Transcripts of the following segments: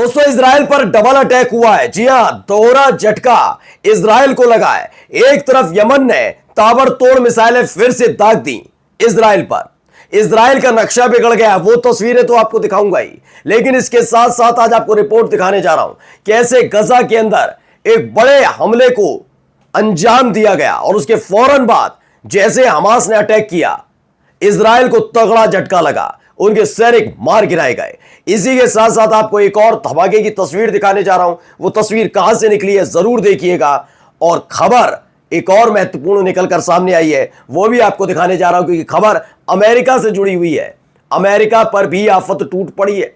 दोस्तों, इजराइल पर double attack हुआ है। जी हां, दोहरा झटका इजराइल को लगा है। एक तरफ यमन ने ताबड़तोड़ मिसाइलें फिर से दाग दी इजराइल पर। इजराइल का नक्शा बिगड़ गया। वो तस्वीरें तो आपको दिखाऊंगा ही, लेकिन इसके साथ साथ आज आपको रिपोर्ट दिखाने जा रहा हूं कैसे गजा के अंदर एक बड़े हमले को अंजाम दिया गया और उसके फौरन बाद जैसे हमास ने अटैक किया, इजराइल को तगड़ा झटका लगा, उनके सैनिक मार गिराए गए। इसी के साथ साथ आपको एक और धमाके की तस्वीर दिखाने जा रहा हूं। वो तस्वीर कहां से निकली है जरूर देखिएगा, और खबर एक और महत्वपूर्ण निकलकर सामने आई है, वो भी आपको दिखाने जा रहा हूं, क्योंकि खबर अमेरिका से जुड़ी हुई है। अमेरिका पर भी आफत टूट पड़ी है।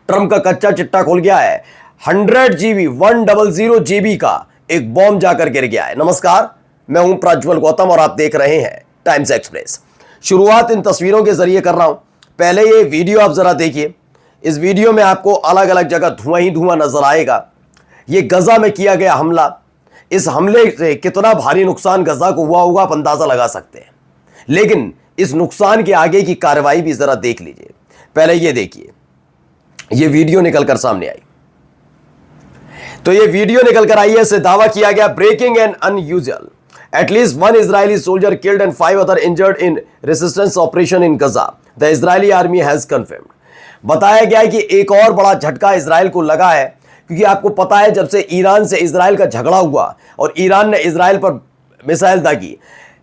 ट्रंप का कच्चा चिट्टा खुल गया है। 100 GB 100 GB का एक बॉम्ब जाकर गिर गया है। नमस्कार, मैं हूं प्रज्वल गौतम और आप देख रहे हैं टाइम्स एक्सप्रेस। शुरुआत इन तस्वीरों के जरिए कर रहा हूं। पहले ये वीडियो आप जरा देखिए। इस वीडियो में आपको अलग अलग जगह धुआं ही धुआं नजर आएगा। ये गजा में किया गया हमला, इस हमले से कितना भारी नुकसान गजा को हुआ होगा आप अंदाजा लगा सकते हैं। लेकिन इस नुकसान के आगे की कार्रवाई भी जरा देख लीजिए। पहले ये देखिए, ये वीडियो निकलकर सामने आई। तो ये वीडियो निकलकर आई है, इससे दावा किया गया breaking and unusual, at least one Israeli soldier killed and 5 other injured in resistance operation in Gaza, the Israeli army has confirmed। बताया गया है कि एक और बड़ा झटका इजराइल को लगा है, क्योंकि आपको पता है जब से ईरान से इजराइल का झगड़ा हुआ और ईरान ने इजराइल पर मिसाइल दागी,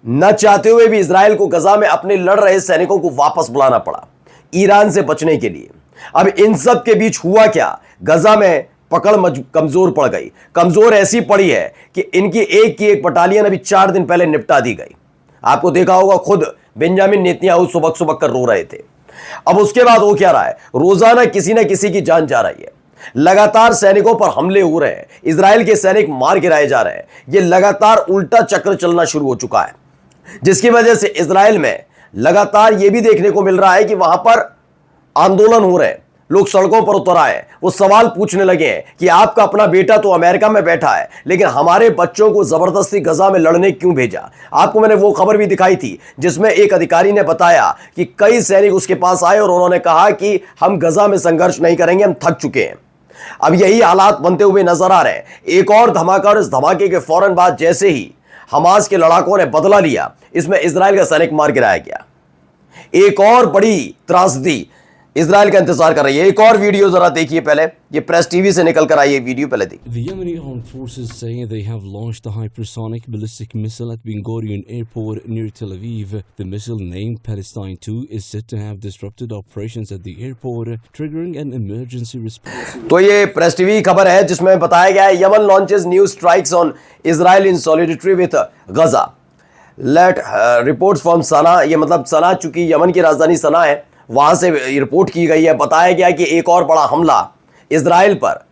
न चाहते हुए भी इजराइल को गजा में अपने लड़ रहे सैनिकों को वापस बुलाना पड़ा ईरान से बचने के लिए। अब इन सब के बीच हुआ क्या, गजा में पकड़ कमजोर पड़ गई। कमजोर ऐसी पड़ी है कि इनकी एक की एक बटालियन अभी 4 दिन पहले निपटा दी गई। आपको देखा होगा, खुद बेंजामिन नेतन्याहू सुबक सुबक कर रो रहे थे। अब उसके बाद हो क्या रहा है, रोजाना किसी ना किसी की जान जा रही है। लगातार सैनिकों पर हमले हो रहे हैं, इजराइल के सैनिक मार गिराए जा रहे हैं। यह लगातार उल्टा चक्र चलना शुरू हो चुका है, जिसकी वजह से इजराइल में लगातार यह भी देखने को मिल रहा है कि वहां पर आंदोलन हो रहे हैं, लोग सड़कों पर उतर आए। वो सवाल पूछने लगे हैं कि आपका अपना बेटा तो अमेरिका में बैठा है, लेकिन हमारे बच्चों को जबरदस्ती गजा में लड़ने क्यों भेजा। आपको मैंने वो खबर भी दिखाई थी जिसमें एक अधिकारी ने बताया कि कई सैनिक उसके पास आए और उन्होंने कहा कि हम गजा में संघर्ष नहीं करेंगे, हम थक चुके हैं। अब यही हालात बनते हुए नजर आ रहे हैं। एक और धमाका, और इस धमाके के फौरन बाद जैसे ही हमास के लड़ाकों ने बदला लिया, इसमें इजराइल का सैनिक मार गिराया गया। एक और बड़ी त्रासदी इजराइल का इंतजार कर रही है। एक और वीडियो जरा देखिए। पहले ये प्रेस टीवी से निकल कर आई है वीडियो, पहले देखिए। The Yemeni armed forces say they have launched a hypersonic ballistic missile at Ben Gurion Airport near Tel Aviv. The missile, named Palestine 2, is said to have disrupted operations at the airport, triggering an emergency response. तो ये press TV खबर है जिसमें बताया गया है, Yemen launches new strikes on Israel in solidarity with Gaza. Late reports from Sanaa, ये मतलब सना, चूंकि यमन की राजधानी सना है, वहां से रिपोर्ट की गई है। बताया गया कि एक और बड़ा हमला इजराइल पर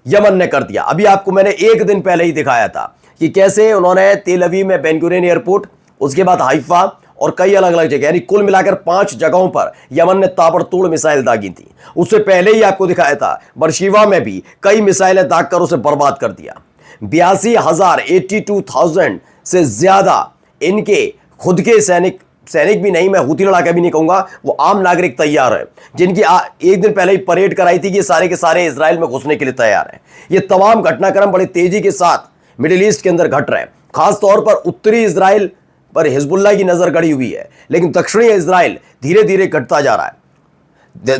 यमन ने कर दिया। अभी आपको मैंने एक दिन पहले ही दिखाया था कि कैसे उन्होंने तेल अवीव में बेन गुरियन एयरपोर्ट, उसके बाद हाइफा और कई अलग अलग जगह, यानी कुल मिलाकर 5 जगहों पर यमन ने ताबड़तोड़ मिसाइल दागी थी। उससे पहले ही आपको दिखाया था बरशीवा में भी कई मिसाइलें दागकर उसे बर्बाद कर दिया। 82,000 से ज्यादा इनके खुद के सैनिक भी नहीं, मैं हूती लड़ाका भी नहीं कहूंगा, वो आम नागरिक तैयार है, जिनकी एक दिन पहले ही परेड कराई थी कि सारे के सारे इजराइल में घुसने के लिए तैयार हैं। ये तमाम घटनाक्रम बड़ी तेजी के साथ मिडिल ईस्ट के अंदर घट रहे हैं। खासतौर पर उत्तरी इजराइल पर हिजबुल्लाह की नजर गड़ी हुई है, लेकिन दक्षिणी इजराइल धीरे धीरे घटता जा रहा है।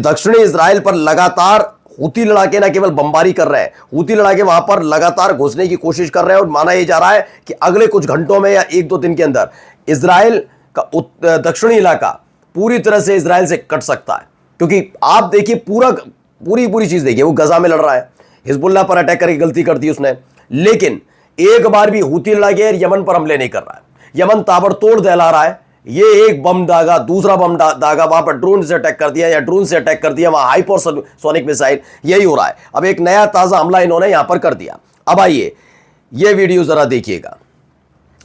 दक्षिणी इजराइल पर लगातार हूती लड़ाके न केवल बमबारी कर रहे हैं, हूती लड़ाके वहां पर लगातार घुसने की कोशिश कर रहे हैं, और माना यह जा रहा है कि अगले कुछ घंटों में या 1-2 दिन के अंदर इजराइल का दक्षिणी इलाका पूरी तरह से इजराइल से कट सकता है। क्योंकि आप देखिए पूरी चीज देखिए, वो गजा में लड़ रहा है, हिजबुल्लाह पर अटैक करके गलती कर दी उसने, लेकिन एक बार भी हूती लड़ाके यमन पर हमले नहीं कर रहा है। यमन ताबड़तोड़ दहला रहा है। ये एक बम दागा, दूसरा बम दागा, वहां पर ड्रोन से अटैक कर दिया या ड्रोन से अटैक कर दिया, वहां हाइपरसोनिक मिसाइल, यही हो रहा है। अब एक नया ताजा हमला इन्होंने यहां पर कर दिया। अब आइए ये वीडियो जरा देखिएगा।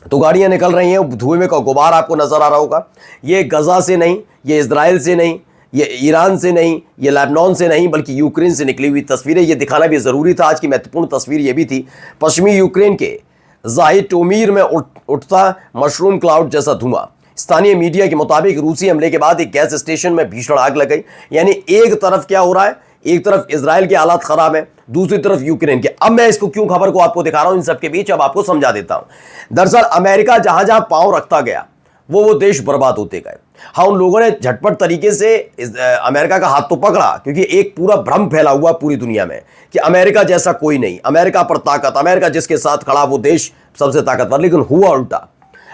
तो गाड़ियां निकल रही हैं, धुएं में का गुबार आपको नजर आ रहा होगा। ये गजा से नहीं, ये इजराइल से नहीं, ये ईरान से नहीं, ये लेबनान से नहीं, बल्कि यूक्रेन से निकली हुई तस्वीरें। ये दिखाना भी जरूरी था। आज की महत्वपूर्ण तस्वीर ये भी थी, पश्चिमी यूक्रेन के ज़ाहिटोमीर में उठता मशरूम क्लाउड जैसा धुआं। स्थानीय मीडिया के मुताबिक रूसी हमले के बाद एक गैस स्टेशन में भीषण आग लग गई। यानी एक तरफ क्या हो रहा है, एक तरफ इजराइल के हालात खराब है, दूसरी तरफ यूक्रेन के। अब मैं इसको क्यों खबर को आपको दिखा रहा हूं इन सबके बीच, अब आपको समझा देता हूं। दरअसल अमेरिका जहां जहां पांव रखता गया वो देश बर्बाद होते गए। हाँ, उन लोगों ने झटपट तरीके से अमेरिका का हाथ तो पकड़ा, क्योंकि एक पूरा भ्रम फैला हुआ पूरी दुनिया में कि अमेरिका जैसा कोई नहीं, अमेरिका पर ताकत, अमेरिका जिसके साथ खड़ा वो देश सबसे ताकतवर। लेकिन हुआ उल्टा।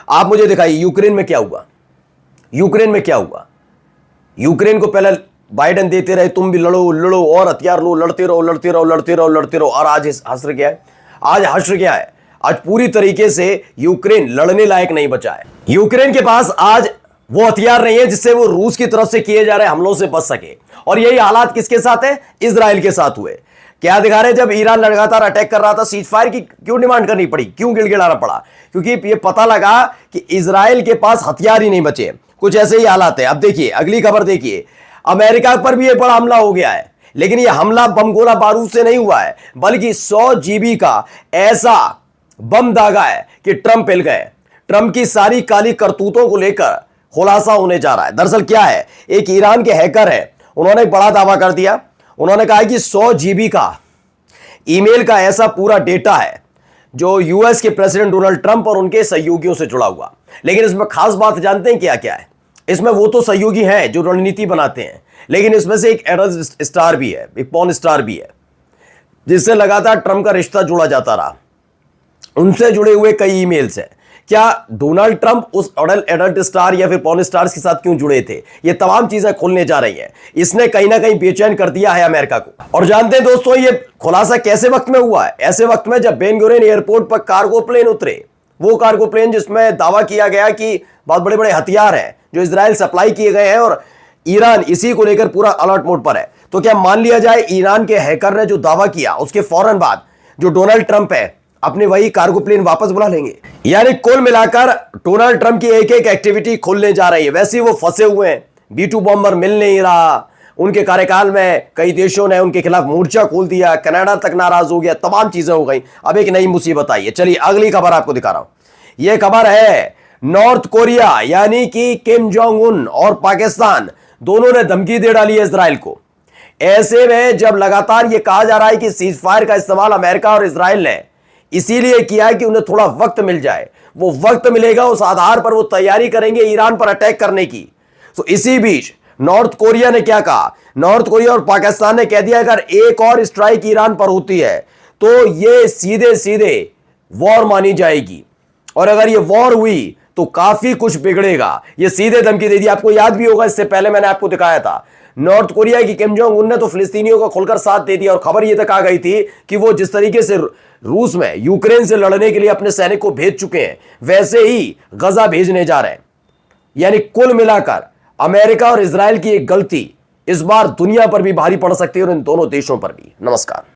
आप मुझे दिखाइए यूक्रेन में क्या हुआ। यूक्रेन में क्या हुआ? यूक्रेन को पहले बाइडेन देते रहे, तुम भी लड़ो लड़ो और हथियार लो, लड़ते रहो लड़ते रहो लड़ते रहो लड़ते रहो। और आज हश्र क्या है? आज हश्र क्या है? आज पूरी तरीके से यूक्रेन लड़ने लायक नहीं बचा है। यूक्रेन के पास आज वो हथियार नहीं है जिससे वो रूस की तरफ से किए जा रहे हमलों से बच सके। और यही हालात किसके साथ है? इजराइल के साथ हुए। क्या दिखा रहे? जब ईरान लगातार अटैक कर रहा था, सीज फायर की क्यों डिमांड करनी पड़ी, क्यों गिड़गिड़ाना पड़ा? क्योंकि ये पता लगा कि इजराइल के पास हथियार ही नहीं बचे। कुछ ऐसे ही हालात है। अब देखिए अगली खबर देखिए, अमेरिका पर भी एक बड़ा हमला हो गया है। लेकिन यह हमला बम गोला बारूद से नहीं हुआ है, बल्कि 100 GB का ऐसा बम दागा है कि ट्रंप हिल गए। ट्रंप की सारी काली करतूतों को लेकर खुलासा होने जा रहा है। दरअसल क्या है, एक ईरान के हैकर है, उन्होंने एक बड़ा दावा कर दिया। उन्होंने कहा कि 100 GB का ईमेल का ऐसा पूरा डेटा है जो यूएस के प्रेसिडेंट डोनाल्ड ट्रंप और उनके सहयोगियों से जुड़ा हुआ। लेकिन इसमें खास बात जानते हैं क्या क्या है? इसमें वो तो सहयोगी हैं जो रणनीति बनाते हैं, लेकिन इसमें से एक एडल स्टार भी है, एक पॉर्न स्टार भी है, जिससे लगातार ट्रंप का रिश्ता जुड़ा जाता रहा। उनसे जुड़े हुए कई ईमेल्स हैं। क्या डोनाल्ड ट्रंप उस एडल्ट स्टार या फिर पॉर्न स्टार्स के साथ क्यों जुड़े थे? ये तमाम चीजें खुलने जा रही हैं। इसने कहीं ना कहीं बेचैन कर दिया है अमेरिका को। और जानते हैं दोस्तों, ये खुलासा कैसे वक्त में हुआ है? ऐसे वक्त में जब बेन गुरियन एयरपोर्ट पर कार्गो प्लेन उतरे, वो कार्गो प्लेन जिसमें दावा किया गया कि बहुत बड़े बड़े हथियार हैं जो इजराइल सप्लाई किए गए हैं, और ईरान इसी को लेकर पूरा अलर्ट मोड पर है। तो क्या मान लिया जाए ईरान के हैकर ने जो दावा किया उसके फौरन बाद जो डोनाल्ड ट्रंप है अपने वही कार्गो प्लेन वापस बुला लेंगे? यानी कुल मिलाकर डोनाल्ड ट्रंप की एक एक एक्टिविटी खुलने जा रही है। वैसे ही वो फंसे हुए हैं, B-2 बॉम्बर मिल नहीं रहा, उनके कार्यकाल में कई देशों ने उनके खिलाफ मोर्चा खोल दिया, कनाडा तक नाराज हो गया, तमाम चीजें हो गई। अब एक नई मुसीबत आई है। चलिए अगली खबर आपको दिखा रहा हूं। यह खबर है नॉर्थ कोरिया यानी कि किम जोंग उन और पाकिस्तान दोनों ने धमकी दे डाली है इजराइल को। ऐसे में जब लगातार यह कहा जा रहा है कि सीज फायर का इस्तेमाल अमेरिका और इजराइल ने इसीलिए किया है कि उन्हें थोड़ा वक्त मिल जाए, वो वक्त मिलेगा उस आधार पर वो तैयारी करेंगे ईरान पर अटैक करने की। तो इसी बीच नॉर्थ कोरिया ने क्या कहा? नॉर्थ कोरिया और पाकिस्तान ने कह दिया अगर एक और स्ट्राइक ईरान पर होती है तो ये सीधे सीधे वॉर मानी जाएगी, और अगर ये वॉर हुई तो काफी कुछ बिगड़ेगा। ये सीधे धमकी दे दी। आपको याद भी होगा, इससे पहले मैंने आपको दिखाया था नॉर्थ कोरिया की किम जोंग उन ने तो फिलिस्तीनियों का खुलकर साथ दे दिया, और खबर यह तक आ गई थी कि वो जिस तरीके से रूस में यूक्रेन से लड़ने के लिए अपने सैनिक को भेज चुके हैं, वैसे ही गजा भेजने जा रहे हैं। यानी कुल मिलाकर अमेरिका और इजराइल की एक गलती इस बार दुनिया पर भी भारी पड़ सकती है और इन दोनों देशों पर भी। नमस्कार।